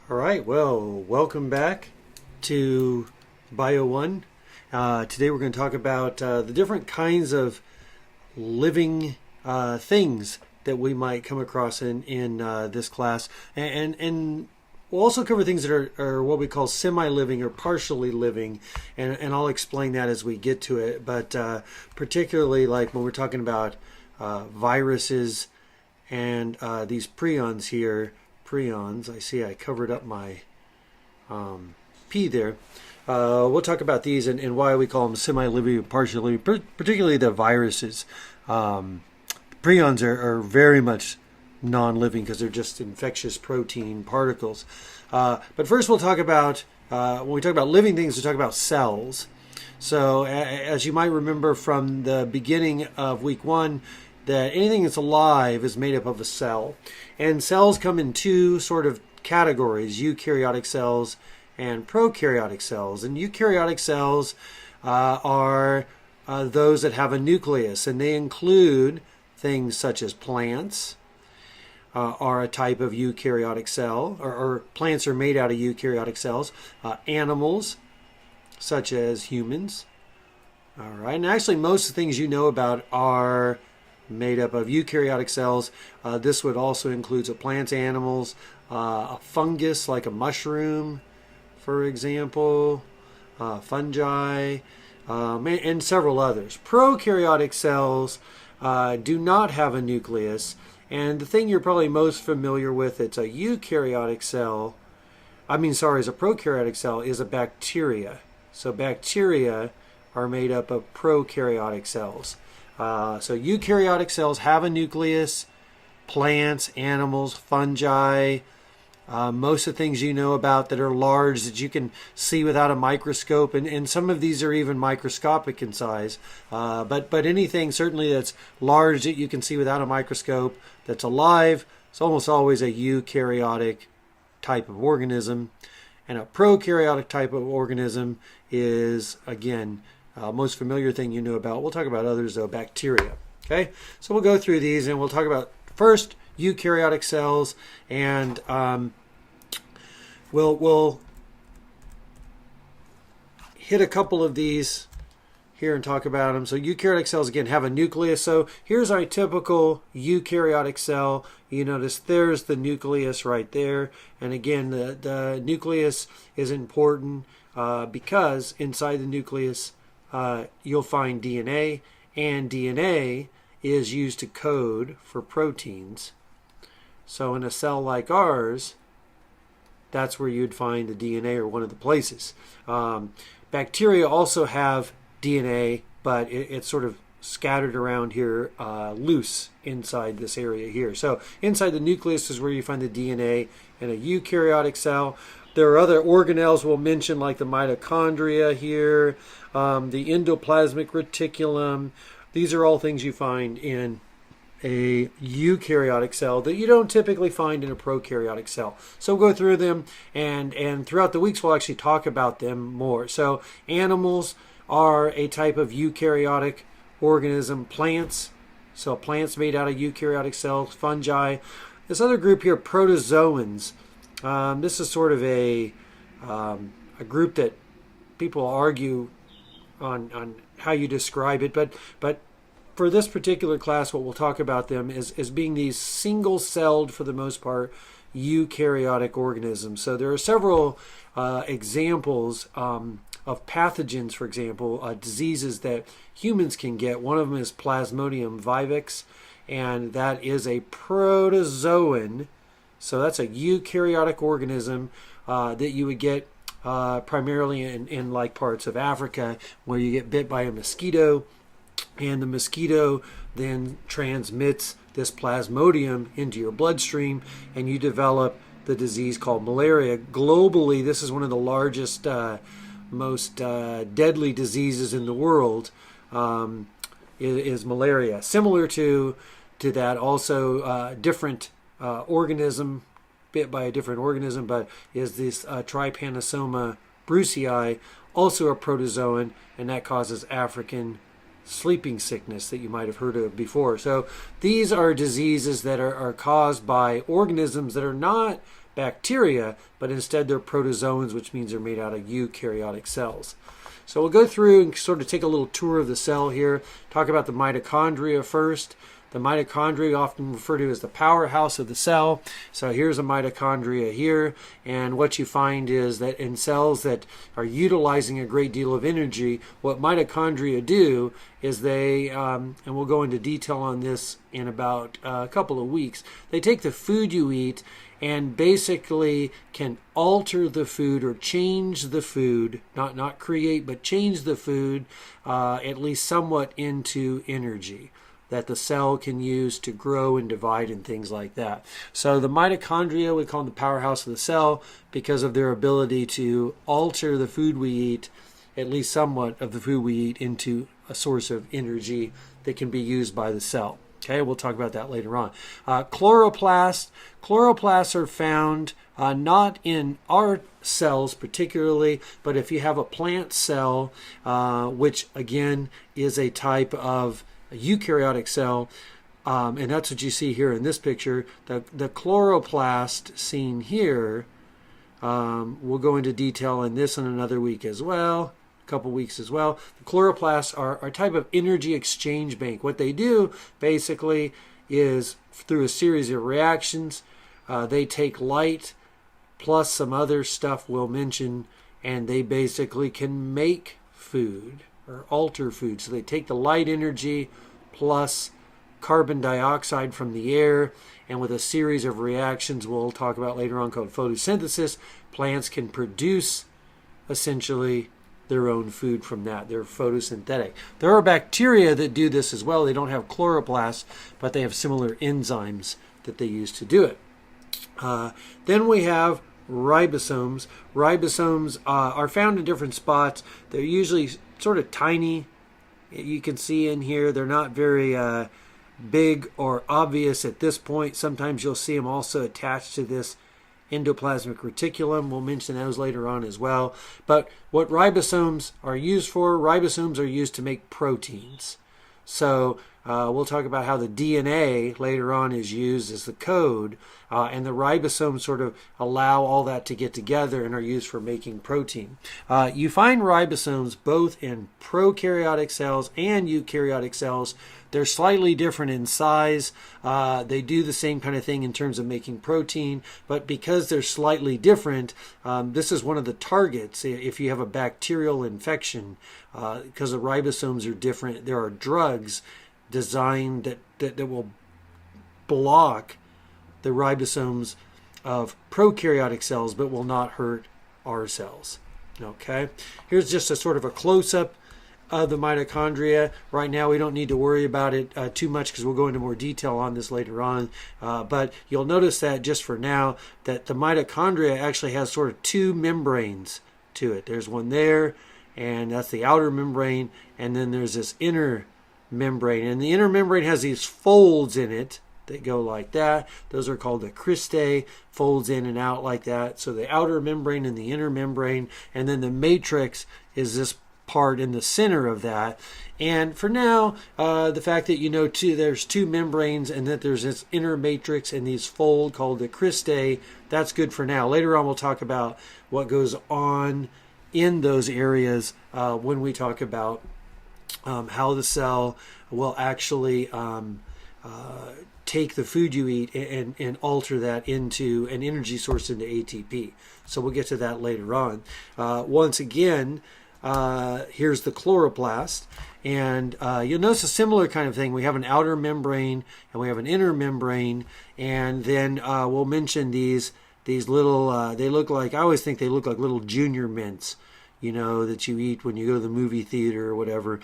All right, well, welcome back to Bio 1. Today we're going to talk about the different kinds of living things that we might come across in this class. And we'll also cover things that are what we call semi-living or partially living, and I'll explain that as we get to it. But particularly like when we're talking about viruses and these prions here, prions. I see I covered up my P there. We'll talk about these and why we call them semi-living, partially, particularly the viruses. Prions are very much non-living because they're just infectious protein particles. But first we'll talk about, when we talk about living things, we talk about cells. So as you might remember from the beginning of week 1, that anything that's alive is made up of a cell. And cells come in two sort of categories, eukaryotic cells and prokaryotic cells. And eukaryotic cells are those that have a nucleus, and they include things such as plants are a type of eukaryotic cell, or plants are made out of eukaryotic cells, animals such as humans. All right, and actually most of the things you know about are made up of eukaryotic cells. This would also include plants, animals, a fungus like a mushroom, for example, fungi, and several others. Prokaryotic cells do not have a nucleus, and the thing you're probably most familiar with, it's a eukaryotic cell. Is a prokaryotic cell, is a bacteria. So bacteria are made up of prokaryotic cells. So eukaryotic cells have a nucleus, plants, animals, fungi, most of the things you know about that are large that you can see without a microscope, and some of these are even microscopic in size. But anything certainly that's large that you can see without a microscope that's alive, it's almost always a eukaryotic type of organism. And a prokaryotic type of organism is, again, most familiar thing you know about. We'll talk about others though, bacteria. Okay, so we'll go through these and we'll talk about first eukaryotic cells, and we'll hit a couple of these here and talk about them. So eukaryotic cells again have a nucleus. So here's our typical eukaryotic cell. You notice there's the nucleus right there, and again the nucleus is important because inside the nucleus you'll find DNA, and DNA is used to code for proteins. So in a cell like ours, that's where you'd find the DNA, or one of the places. Bacteria also have DNA, but it's sort of scattered around here loose inside this area here. So inside the nucleus is where you find the DNA in a eukaryotic cell. There are other organelles we'll mention, like the mitochondria here, the endoplasmic reticulum. These are all things you find in a eukaryotic cell that you don't typically find in a prokaryotic cell. So we'll go through them, and throughout the weeks we'll actually talk about them more. So animals are a type of eukaryotic organism. Plants, so plants made out of eukaryotic cells. Fungi. This other group here, protozoans. This is sort of a group that people argue on how you describe it, but for this particular class, what we'll talk about them is being these single-celled, for the most part, eukaryotic organisms. So there are several examples of pathogens, for example, diseases that humans can get. One of them is Plasmodium vivax, and that is a protozoan. So that's a eukaryotic organism that you would get primarily in like parts of Africa, where you get bit by a mosquito, and the mosquito then transmits this plasmodium into your bloodstream, and you develop the disease called malaria. Globally, this is one of the largest, most deadly diseases in the world, is malaria. Similar to that, also different organism, bit by a different organism, but is this Trypanosoma brucei, also a protozoan, and that causes African sleeping sickness that you might have heard of before. So these are diseases that are caused by organisms that are not bacteria, but instead they're protozoans, which means they're made out of eukaryotic cells. So we'll go through and sort of take a little tour of the cell here, talk about the mitochondria first. The mitochondria, often referred to as the powerhouse of the cell. So here's a mitochondria here, and what you find is that in cells that are utilizing a great deal of energy, what mitochondria do is they, and we'll go into detail on this in about a couple of weeks, they take the food you eat and basically can alter the food or change the food, not create, but change the food at least somewhat into energy that the cell can use to grow and divide and things like that. So the mitochondria, we call them the powerhouse of the cell because of their ability to alter the food we eat, at least somewhat of the food we eat, into a source of energy that can be used by the cell. Okay, we'll talk about that later on. Chloroplasts. Chloroplasts are found not in our cells particularly, but if you have a plant cell, which again is a type of a eukaryotic cell, and that's what you see here in this picture. The chloroplast seen here, we'll go into detail on this in another week as well, a couple weeks as well. The chloroplasts are a type of energy exchange bank. What they do basically is through a series of reactions, they take light plus some other stuff we'll mention, and they basically can make food or alter food. So they take the light energy plus carbon dioxide from the air, and with a series of reactions we'll talk about later on called photosynthesis, plants can produce essentially their own food from that. They're photosynthetic. There are bacteria that do this as well. They don't have chloroplasts, but they have similar enzymes that they use to do it. Then we have ribosomes. Ribosomes are found in different spots. They're usually sort of tiny. You can see in here they're not very big or obvious at this point. Sometimes you'll see them also attached to this endoplasmic reticulum. We'll mention those later on as well. But what ribosomes are used for, ribosomes are used to make proteins. So we'll talk about how the DNA later on is used as the code, and the ribosomes sort of allow all that to get together and are used for making protein. You find ribosomes both in prokaryotic cells and eukaryotic cells. They're slightly different in size. They do the same kind of thing in terms of making protein, but because they're slightly different, this is one of the targets if you have a bacterial infection, because the ribosomes are different. There are drugs designed that will block the ribosomes of prokaryotic cells but will not hurt our cells. Okay, here's just a sort of a close-up of the mitochondria. Right now we don't need to worry about it too much because we'll go into more detail on this later on, but you'll notice that just for now that the mitochondria actually has sort of two membranes to it. There's one there, and that's the outer membrane, and then there's this inner membrane, and the inner membrane has these folds in it that go like that. Those are called the cristae, folds in and out like that. So the outer membrane and the inner membrane, and then the matrix is this part in the center of that. And for now, the fact that you know there's two membranes and that there's this inner matrix and these fold called the cristae, that's good for now. Later on we'll talk about what goes on in those areas when we talk about how the cell will actually take the food you eat and alter that into an energy source, into ATP. So we'll get to that later on. Once again, here's the chloroplast, and you'll notice a similar kind of thing. We have an outer membrane and we have an inner membrane, and then we'll mention these little, they look like, I always think they look like little junior mints, you know, that you eat when you go to the movie theater or whatever.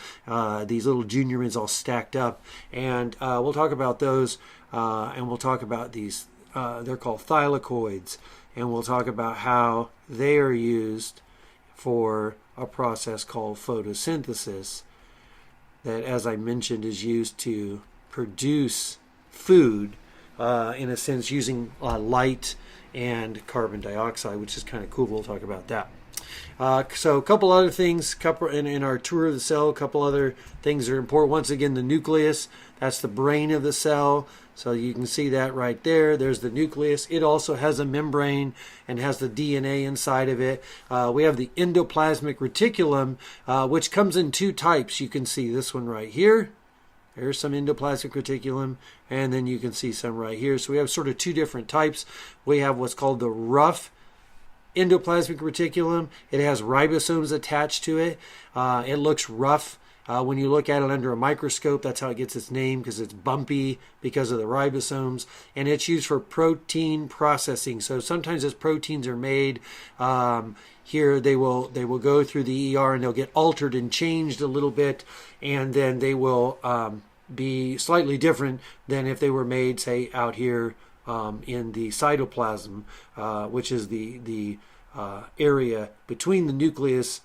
These little junior mints all stacked up, and we'll talk about those, and we'll talk about these, they're called thylakoids, and we'll talk about how they are used for a process called photosynthesis that, as I mentioned, is used to produce food, in a sense using light and carbon dioxide, which is kind of cool. We'll talk about that. So a couple other things in our tour of the cell, a couple other things are important. Once again, the nucleus, that's the brain of the cell. So you can see that right there. There's the nucleus. It also has a membrane and has the DNA inside of it. We have the endoplasmic reticulum, which comes in two types. You can see this one right here. There's some endoplasmic reticulum, and then you can see some right here. So we have sort of two different types. We have what's called the rough endoplasmic reticulum. It has ribosomes attached to it. It looks rough. When you look at it under a microscope, that's how it gets its name, because it's bumpy because of the ribosomes, and it's used for protein processing. So sometimes as proteins are made, here they will go through the ER and they'll get altered and changed a little bit, and then they will be slightly different than if they were made, say, out here in the cytoplasm, which is the area between the nucleus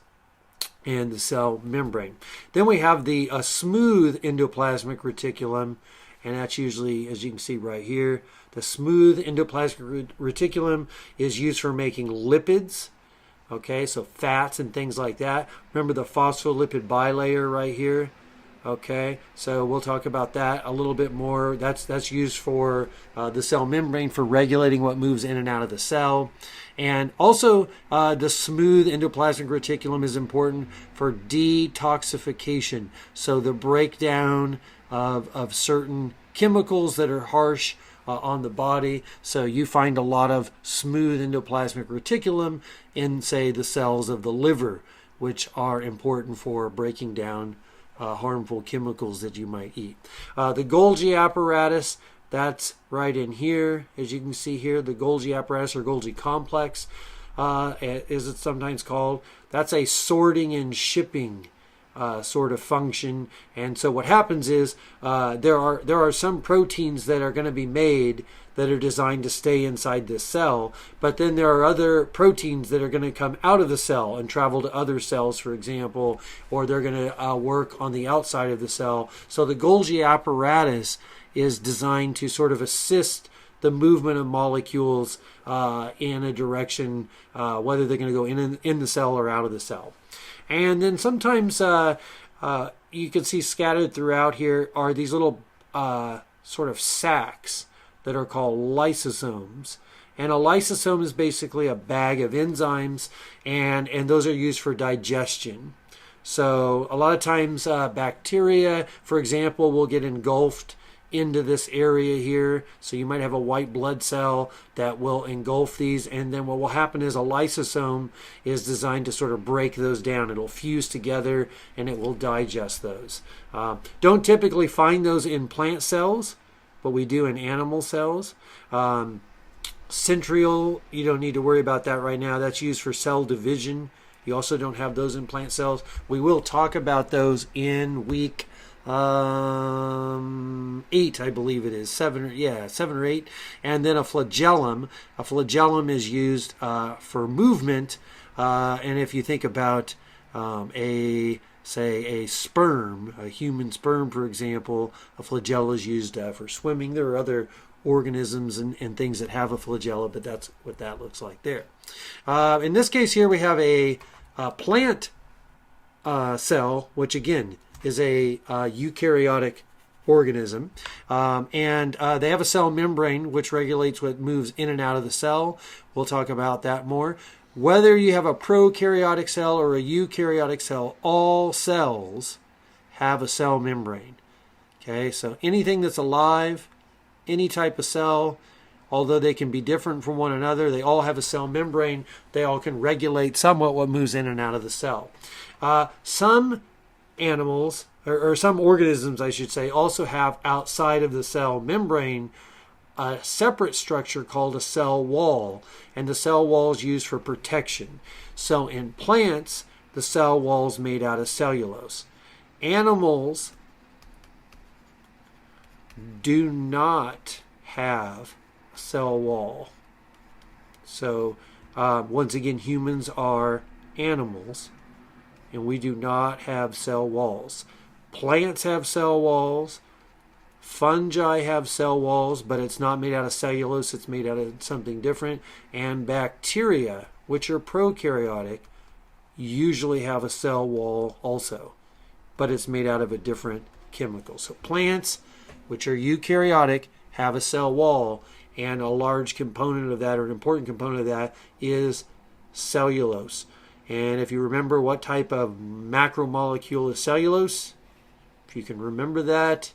and the cell membrane. Then we have the smooth endoplasmic reticulum, and that's usually, as you can see right here, the smooth endoplasmic reticulum is used for making lipids, okay, so fats and things like that. Remember the phospholipid bilayer right here? Okay, so we'll talk about that a little bit more. That's used for the cell membrane for regulating what moves in and out of the cell. And also the smooth endoplasmic reticulum is important for detoxification. So the breakdown of certain chemicals that are harsh on the body. So you find a lot of smooth endoplasmic reticulum in, say, the cells of the liver, which are important for breaking down harmful chemicals that you might eat. The Golgi apparatus, that's right in here. As you can see here, the Golgi apparatus, or Golgi complex, as it's sometimes called, that's a sorting and shipping sort of function. And so what happens is there are some proteins that are going to be made that are designed to stay inside this cell, but then there are other proteins that are going to come out of the cell and travel to other cells, for example, or they're going to work on the outside of the cell. So the Golgi apparatus is designed to sort of assist the movement of molecules in a direction, whether they're going to go in the cell or out of the cell. And then sometimes you can see scattered throughout here are these little sort of sacs that are called lysosomes. And a lysosome is basically a bag of enzymes, and those are used for digestion. So a lot of times bacteria, for example, will get engulfed into this area here. So you might have a white blood cell that will engulf these, and then what will happen is a lysosome is designed to sort of break those down. It'll fuse together and it will digest those. Don't typically find those in plant cells, but we do in animal cells. Centriole, you don't need to worry about that right now. That's used for cell division. You also don't have those in plant cells. We will talk about those in week 8, I believe it is, 7 or 8. And then a flagellum. A flagellum is used for movement. And if you think about a sperm, a human sperm, for example, a flagella is used for swimming. There are other organisms and things that have a flagella, but that's what that looks like there. In this case here, we have a plant cell, which again is a eukaryotic organism, and they have a cell membrane which regulates what moves in and out of the cell. We'll talk about that more. Whether you have a prokaryotic cell or a eukaryotic cell, all cells have a cell membrane. Okay, so anything that's alive, any type of cell, although they can be different from one another, they all have a cell membrane. They all can regulate somewhat what moves in and out of the cell. Some animals, or some organisms, I should say, also have outside of the cell membrane a separate structure called a cell wall, and the cell wall is used for protection. So in plants, the cell wall is made out of cellulose. Animals do not have a cell wall. So once again, humans are animals, and we do not have cell walls. Plants have cell walls. Fungi have cell walls, but it's not made out of cellulose. It's made out of something different. And bacteria, which are prokaryotic, usually have a cell wall also, but it's made out of a different chemical. So plants, which are eukaryotic, have a cell wall, and a large component of that, or an important component of that, is cellulose. And if you remember what type of macromolecule is cellulose, if you can remember that,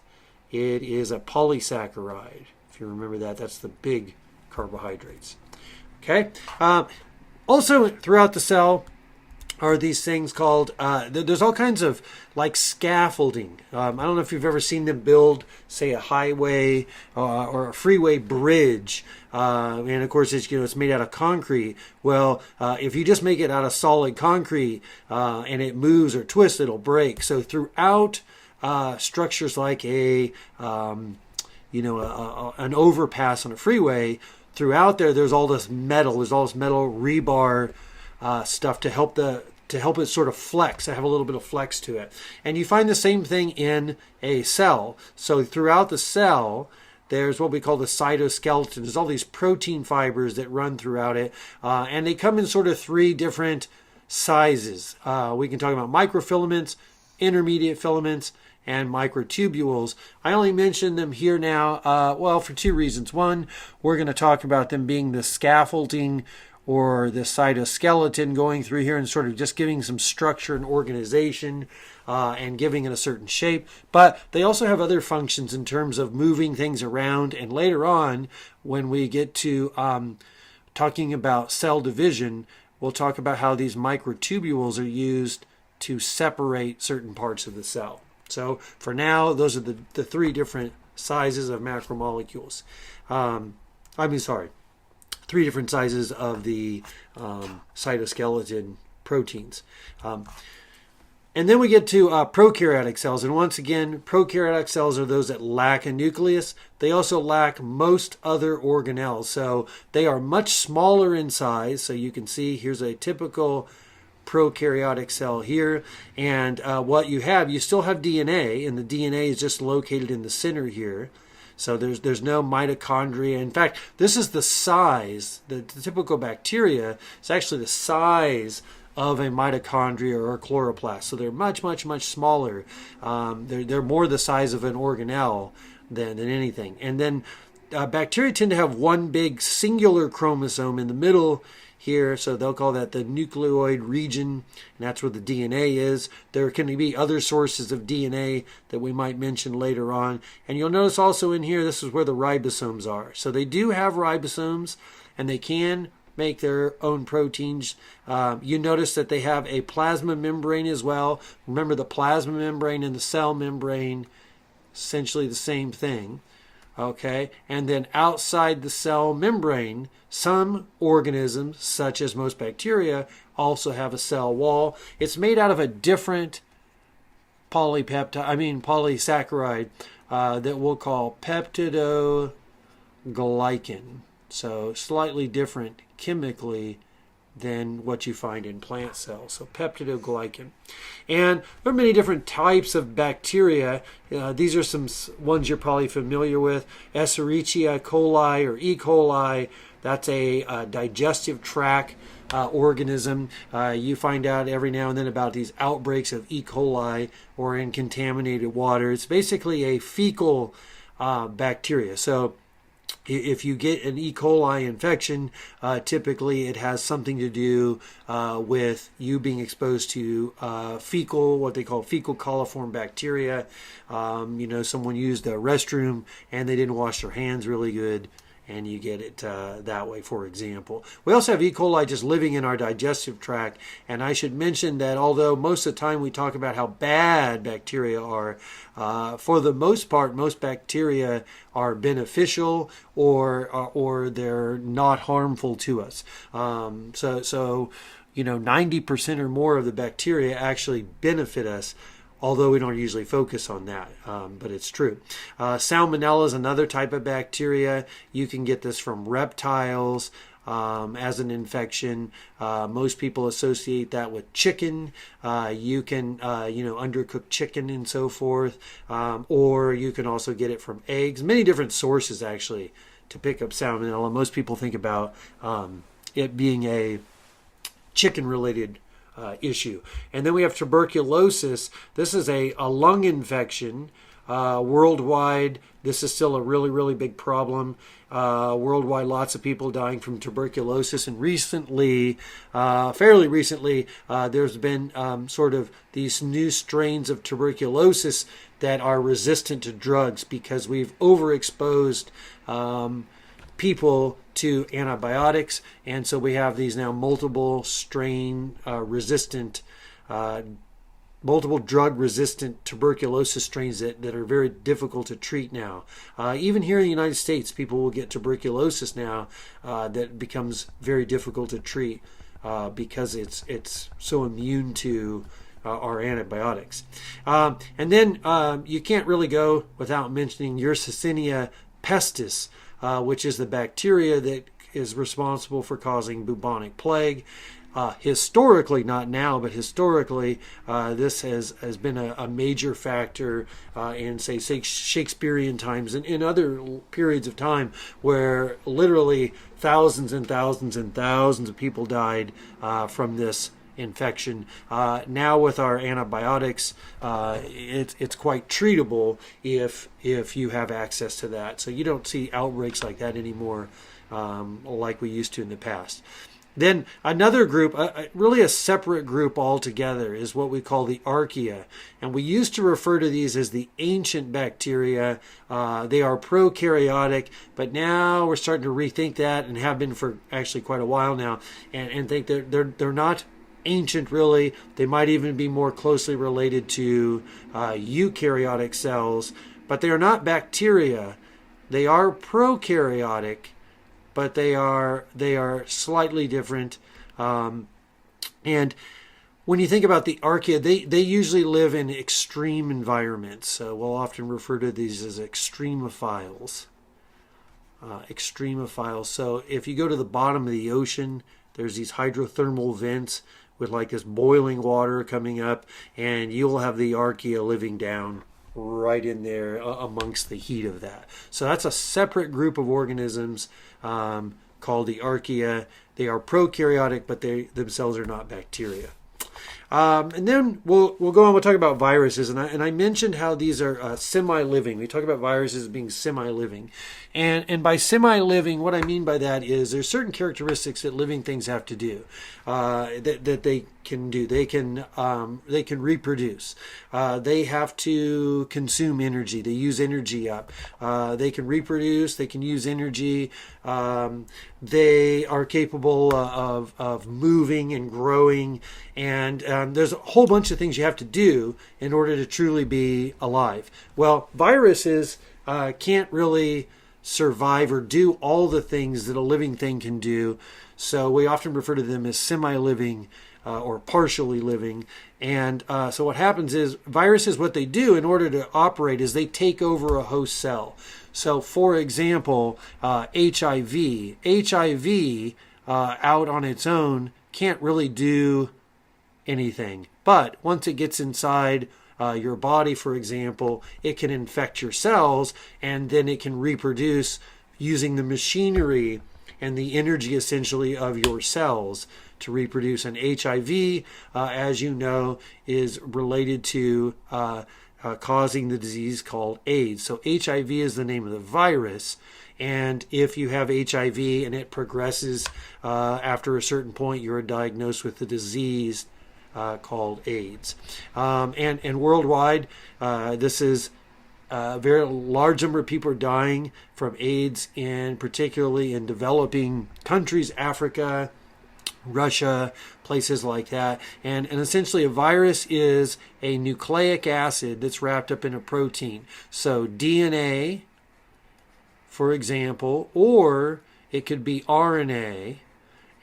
it is a polysaccharide. If you remember that, that's the big carbohydrates. Okay. Also, throughout the cell are these things called, there's all kinds of like scaffolding. I don't know if you've ever seen them build, say, a highway or a freeway bridge. And of course, it's made out of concrete. Well, if you just make it out of solid concrete and it moves or twists, it'll break. So throughout structures like an overpass on a freeway, throughout there's all this metal rebar stuff to help it sort of flex, to have a little bit of flex to it. And you find the same thing in a cell. So throughout the cell, there's what we call the cytoskeleton. There's all these protein fibers that run throughout it, and they come in sort of three different sizes. We can talk about microfilaments, intermediate filaments, and microtubules. I only mention them here now, for two reasons. One, we're going to talk about them being the scaffolding or the cytoskeleton going through here and sort of just giving some structure and organization and giving it a certain shape. But they also have other functions in terms of moving things around. And later on, when we get to talking about cell division, we'll talk about how these microtubules are used to separate certain parts of the cell. So for now, those are the three different sizes of macromolecules. Three different sizes of the cytoskeleton proteins. And then we get to prokaryotic cells. And once again, prokaryotic cells are those that lack a nucleus. They also lack most other organelles. So they are much smaller in size. So you can see here's a typical prokaryotic cell here. And what you still have DNA, and the DNA is just located in the center here. So there's no mitochondria. In fact, this is the size, the typical bacteria is actually the size of a mitochondria or a chloroplast. So they're much, much, much smaller. They're more the size of an organelle than anything. And then bacteria tend to have one big singular chromosome in the middle here, so they'll call that the nucleoid region, and that's where the DNA is. There can be other sources of DNA that we might mention later on. And you'll notice also in here, this is where the ribosomes are. So they do have ribosomes, and they can make their own proteins. You notice that they have a plasma membrane as well. Remember, the plasma membrane and the cell membrane, essentially the same thing. Okay, and then outside the cell membrane, some organisms, such as most bacteria, also have a cell wall. It's made out of a different polysaccharide that we'll call peptidoglycan. So slightly different chemically than what you find in plant cells. So peptidoglycan. And there are many different types of bacteria. These are some ones you're probably familiar with. Escherichia coli or E. coli. That's a digestive tract organism. You find out every now and then about these outbreaks of E. coli or in contaminated water. It's basically a fecal bacteria. So if you get an E. coli infection, typically it has something to do with you being exposed to what they call fecal coliform bacteria. Someone used a restroom and they didn't wash their hands really good, and you get it that way, for example. We also have E. coli just living in our digestive tract, and I should mention that although most of the time we talk about how bad bacteria are, for the most part, most bacteria are beneficial or they're not harmful to us. So 90% or more of the bacteria actually benefit us, although we don't usually focus on that, but it's true. Salmonella is another type of bacteria. You can get this from reptiles as an infection. Most people associate that with chicken. You can, undercooked chicken and so forth, or you can also get it from eggs. Many different sources, actually, to pick up salmonella. Most people think about it being a chicken-related issue. And then we have tuberculosis. This is a lung infection. Worldwide, this is still a really, really big problem. Worldwide, lots of people dying from tuberculosis. And recently, fairly recently, there's been sort of these new strains of tuberculosis that are resistant to drugs because we've overexposed people to antibiotics. And so we have these now multiple strain resistant multiple drug-resistant tuberculosis strains that are very difficult to treat now. Even here in the United States, people will get tuberculosis now that becomes very difficult to treat because it's so immune to our antibiotics. And then you can't really go without mentioning Yersinia pestis, which is the bacteria that is responsible for causing bubonic plague. Historically, not now, but historically, this has been a major factor in, say, Shakespearean times and in other periods of time where literally thousands and thousands and thousands of people died from this infection. Now with our antibiotics, it's quite treatable if you have access to that. So you don't see outbreaks like that anymore like we used to in the past. Then another group, really a separate group altogether, is what we call the archaea. And we used to refer to these as the ancient bacteria. They are prokaryotic, but now we're starting to rethink that and have been for actually quite a while now and think that they're not ancient really. They might even be more closely related to eukaryotic cells, but they are not bacteria. They are prokaryotic, but they are slightly different. And when you think about the archaea, they usually live in extreme environments. So we'll often refer to these as extremophiles. Extremophiles. So if you go to the bottom of the ocean, there's these hydrothermal vents with like this boiling water coming up, and you'll have the archaea living down right in there amongst the heat of that. So that's a separate group of organisms called the archaea. They are prokaryotic, but they themselves are not bacteria. And then we'll go on. We'll talk about viruses, and I mentioned how these are semi-living. We talk about viruses as being semi-living, and by semi-living, what I mean by that is there's certain characteristics that living things have to do that they can do. They can reproduce. They have to consume energy. They use energy up. They can reproduce. They can use energy. They are capable of moving and growing, and there's a whole bunch of things you have to do in order to truly be alive. Well, viruses can't really survive or do all the things that a living thing can do, so we often refer to them as semi-living or partially living. And so what happens is viruses, what they do in order to operate is they take over a host cell. So for example, HIV out on its own can't really do anything. But once it gets inside your body, for example, it can infect your cells, and then it can reproduce using the machinery and the energy essentially of your cells to reproduce. And HIV, as you know, is related to causing the disease called AIDS. So HIV is the name of the virus. And if you have HIV and it progresses after a certain point, you're diagnosed with the disease called AIDS. And worldwide, this is a very large number of people are dying from AIDS, and particularly in developing countries, Africa, Russia, places like that. And essentially a virus is a nucleic acid that's wrapped up in a protein. So DNA, for example, or it could be RNA,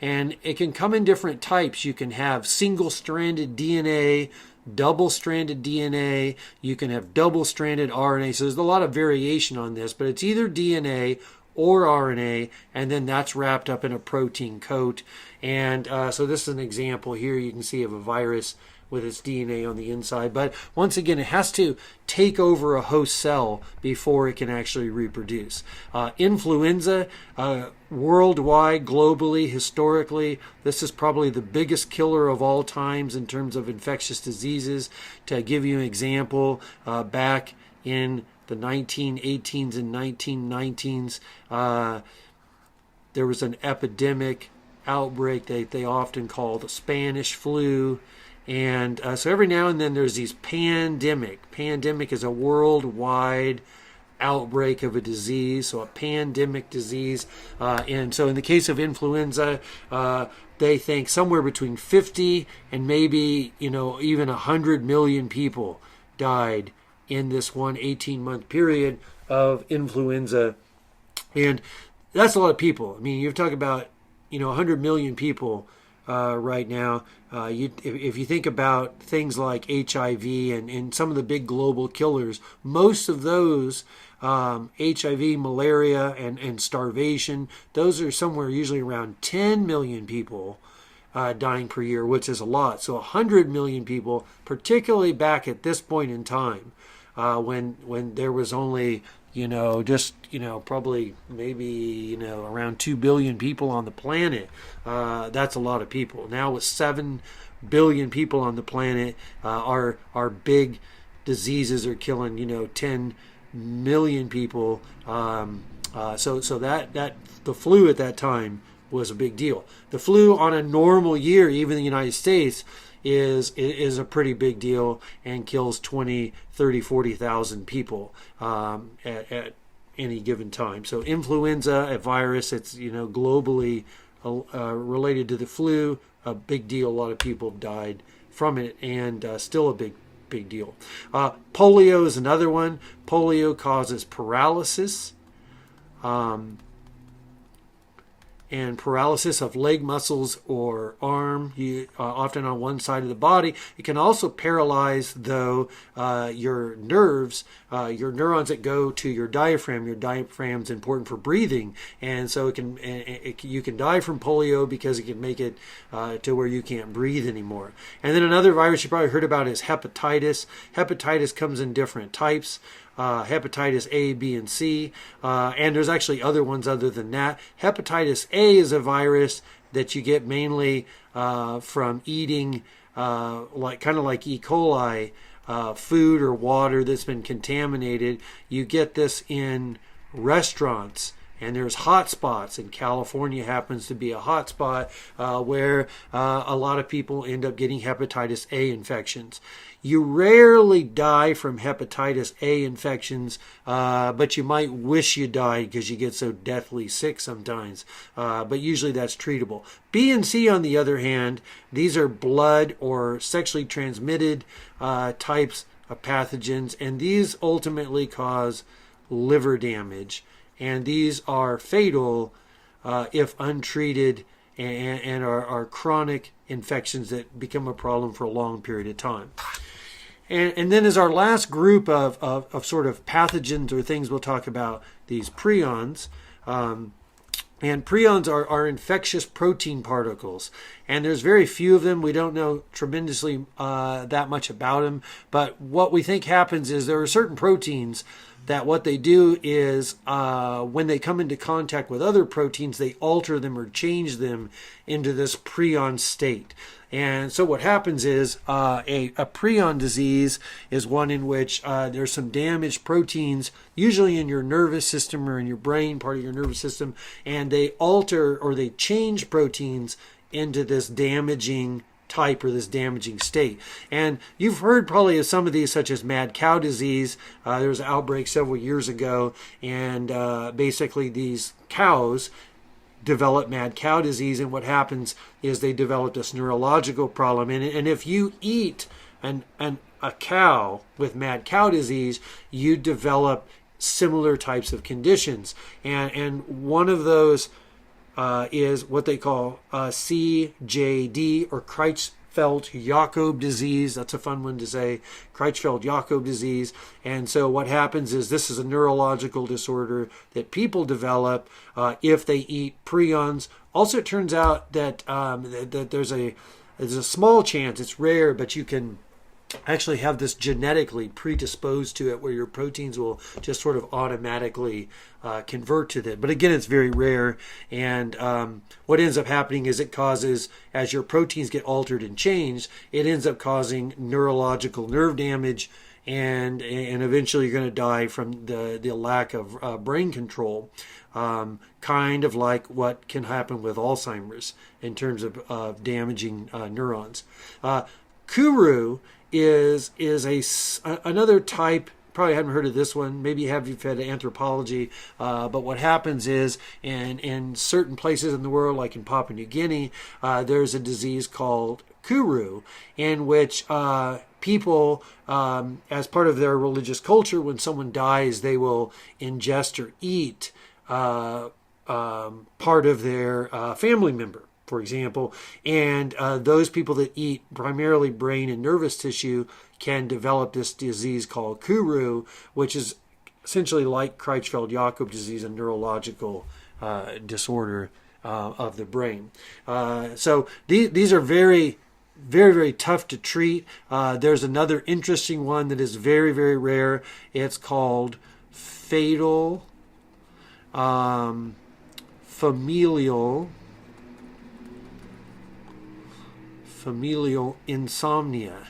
and it can come in different types. You can have single-stranded DNA, double-stranded DNA, you can have double-stranded RNA. So there's a lot of variation on this, but it's either DNA or RNA, and then that's wrapped up in a protein coat. And so this is an example here you can see of a virus with its DNA on the inside. But once again, it has to take over a host cell before it can actually reproduce. Influenza, worldwide, globally, historically, this is probably the biggest killer of all times in terms of infectious diseases. To give you an example, back in the 1918s and 1919s, there was an epidemic outbreak they often call the Spanish flu. And so every now and then there's these pandemic. Pandemic is a worldwide outbreak of a disease, so a pandemic disease. And so in the case of influenza, they think somewhere between 50 and maybe, even 100 million people died in this one 18-month period of influenza. And that's a lot of people. I mean, you're talking about, 100 million people right now. If you think about things like HIV and some of the big global killers, most of those, HIV, malaria, and starvation, those are somewhere usually around 10 million people dying per year, which is a lot. So 100 million people, particularly back at this point in time, when there was only, probably maybe, around 2 billion people on the planet. That's a lot of people. Now with 7 billion people on the planet, our big diseases are killing, 10 million people. So that the flu at that time was a big deal. The flu on a normal year, even in the United States, is a pretty big deal and kills 20, 30, 40,000 people at any given time. So influenza, a virus, it's globally related to the flu, a big deal. A lot of people have died from it, and still a big deal. Polio is another one. Polio causes paralysis. And paralysis of leg muscles or arm, often on one side of the body. It can also paralyze, though, your nerves, your neurons that go to your diaphragm. Your diaphragm is important for breathing, and so you can die from polio because it can make it to where you can't breathe anymore. And then another virus you probably heard about is hepatitis. Hepatitis comes in different types. Hepatitis A, B, and C, and there's actually other ones other than that. Hepatitis A is a virus that you get mainly from eating, like E. coli, food or water that's been contaminated. You get this in restaurants. And there's hot spots, and California happens to be a hot spot where a lot of people end up getting hepatitis A infections. You rarely die from hepatitis A infections, but you might wish you died because you get so deathly sick sometimes. But usually that's treatable. B and C, on the other hand, these are blood or sexually transmitted types of pathogens, and these ultimately cause liver damage. And these are fatal if untreated and are chronic infections that become a problem for a long period of time. And then as our last group of sort of pathogens or things, we'll talk about these prions. And prions are infectious protein particles. And there's very few of them. We don't know tremendously that much about them. But what we think happens is there are certain proteins that what they do is when they come into contact with other proteins, they alter them or change them into this prion state. And so what happens is a prion disease is one in which there's some damaged proteins, usually in your nervous system or in your brain, part of your nervous system, and they alter or they change proteins into this damaging type or this damaging state. And you've heard probably of some of these, such as mad cow disease. There was an outbreak several years ago, and basically these cows develop mad cow disease, and what happens is they develop this neurological problem. And if you eat a cow with mad cow disease, you develop similar types of conditions. And one of those is what they call CJD, or Creutzfeldt-Jakob disease. That's a fun one to say, Creutzfeldt-Jakob disease. And so what happens is this is a neurological disorder that people develop if they eat prions. Also, it turns out that that there's a there's a small chance, it's rare, but you can actually have this genetically predisposed to it where your proteins will just sort of automatically convert to that. But again, it's very rare. And what ends up happening is it causes, as your proteins get altered and changed, it ends up causing neurological nerve damage. And eventually you're going to die from the lack of brain control, kind of like what can happen with Alzheimer's in terms of damaging neurons. Kuru is another type. Probably haven't heard of this one. Maybe you've had anthropology. But what happens is, in certain places in the world, like in Papua New Guinea, there's a disease called Kuru, in which people, as part of their religious culture, when someone dies, they will ingest or eat part of their family member, for example. And those people that eat primarily brain and nervous tissue can develop this disease called Kuru, which is essentially like Creutzfeldt-Jakob disease, a neurological disorder of the brain. So these are very, very, very tough to treat. There's another interesting one that is very, very rare. It's called fatal familial insomnia.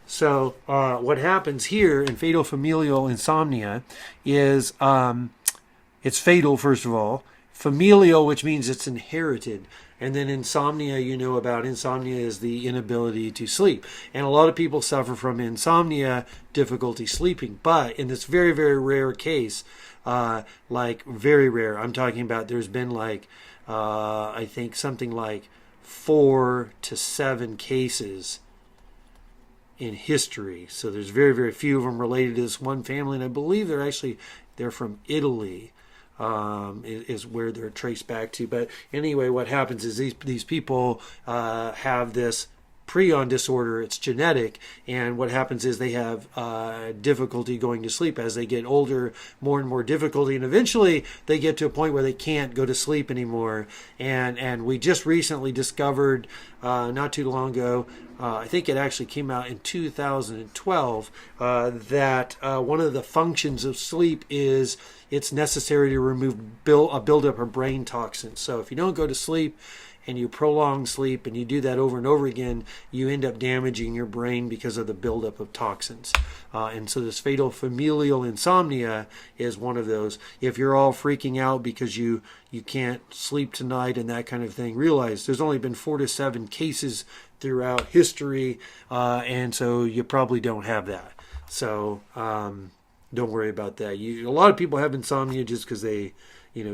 So what happens here in fatal familial insomnia is it's fatal, first of all. Familial, which means it's inherited. And then insomnia, you know about. Insomnia is the inability to sleep. And a lot of people suffer from insomnia, difficulty sleeping. But in this very, very rare case, like very rare, I'm talking about there's been like, I think something like 4 to 7 cases in history. So there's very, very few of them related to this one family. And I believe they're from Italy. Is where they're traced back to. But anyway, what happens is these people have this prion disorder. It's genetic, and what happens is they have difficulty going to sleep as they get older, more and more difficulty, and eventually they get to a point where they can't go to sleep anymore. And we just recently discovered, not too long ago, I think it actually came out in 2012, that one of the functions of sleep is it's necessary to remove a buildup of brain toxins. So if you don't go to sleep and you prolong sleep and you do that over and over again, you end up damaging your brain because of the buildup of toxins. And so this fatal familial insomnia is one of those. If you're all freaking out because you can't sleep tonight and that kind of thing, realize there's only been 4 to 7 cases throughout history, and so you probably don't have that. So don't worry about that. A lot of people have insomnia just because they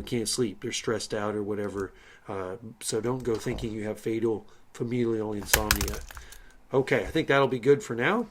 can't sleep. They're stressed out or whatever. So don't go thinking you have fatal familial insomnia. Okay, I think that'll be good for now.